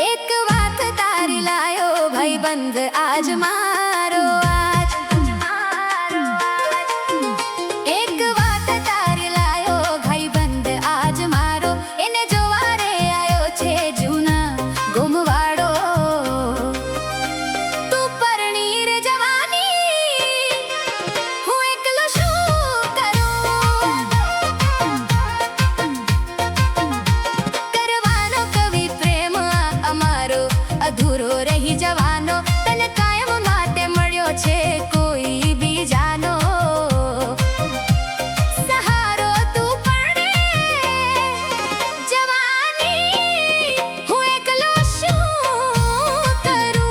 એક વાત તારી લાયો ભાઈબંધ આજ મારો આજ એક વાત તારી લાયો ભાઈબંધ આજ મારો એને જોવા રે આયો છે જૂના ગુમવાડો તું પરણી રે જવાની હું એકલો શું કરું કરવાનો કવિ પ્રેમ અમારો અધૂરો રહી જવાનો તને કાયમ માટે મળ્યો છે કોઈ બીજાનો સહારો તું પરણે જવાની હું એકલો શું કરું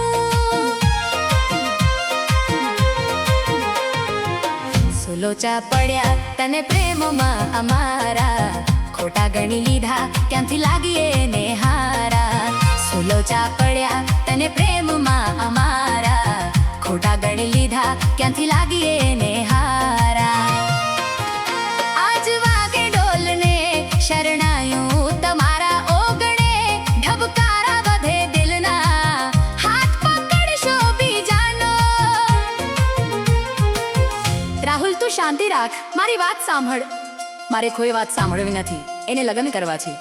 સુલોચા પડ્યા તને પ્રેમમાં અમારા ખોટા ગણી લીધા ક્યાંથી લાગીએ ને હારા સુલોચા પડ્યા તને પ્રેમમાં અમારા ખોટા ગણી લીધા ક્યાંથી લાગીએ ને હારા આજ વાગે ઢોલને શરણાયું તમારા ઓગણે ઢબકારા બધે દિલના હાથ પકડશો બીજાનો રાહુલ તું શાંતિ રાખ મારી વાત સાંભળ મારે કોઈ વાત સાંભળવી નથી એને લગ્ન કરવા છે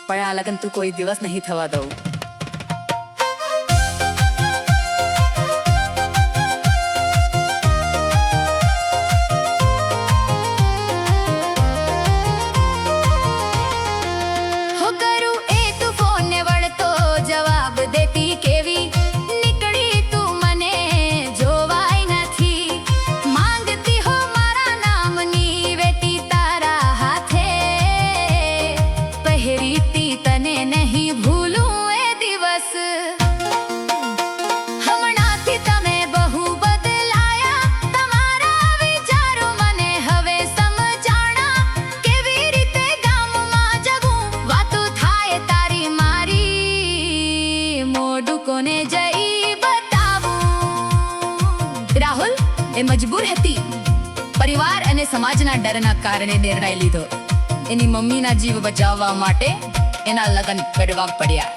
પણ આ લગ્ન તું કોઈ દિવસ નહીં થવા દઉં હો કરું એ તું ફોન વળતો જવાબ દેતી કેવી નીકળી તું મને જોવાય નથી માંગતી હો મારા નામની વેટી તારા હાથે પહેરીતી તને નહીં ભૂલું એ દિવસ હમણાંથી તમે બહુ બદલાયા તમારા વિચારો મને હવે સમજાણા કેવી રીતે ગામમાં જવું વાતો થાય તારી મારી મોઢું કોને જઈ બતાવું રાહુલ એ મજબૂર હતી પરિવાર અને સમાજના ડરના કારણે નિર્ણય લીધો એની મમ્મીના જીવ બચાવવા માટે એના લગ્ન કરવા પડ્યા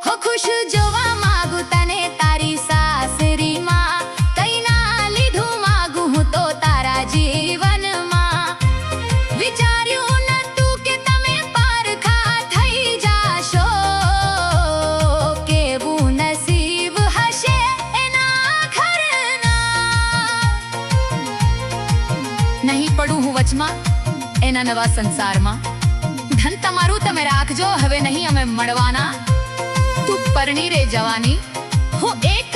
હો ખુશ જોવા માંગુ તને તારી સાસરીમાં કઈ ના લીધું માંગુ હું તો તારા જીવનમાં વિચાર્યું નતું કે તમે પારખા થઈ જાશો કેવું નસીબ હશે એના ઘરના નહીં પડું હું વચમાં એના નવા સંસારમાં ધન તમારું તમે રાખજો હવે નહીં અમે મળવાના તું પરણી રે જવાની હું એક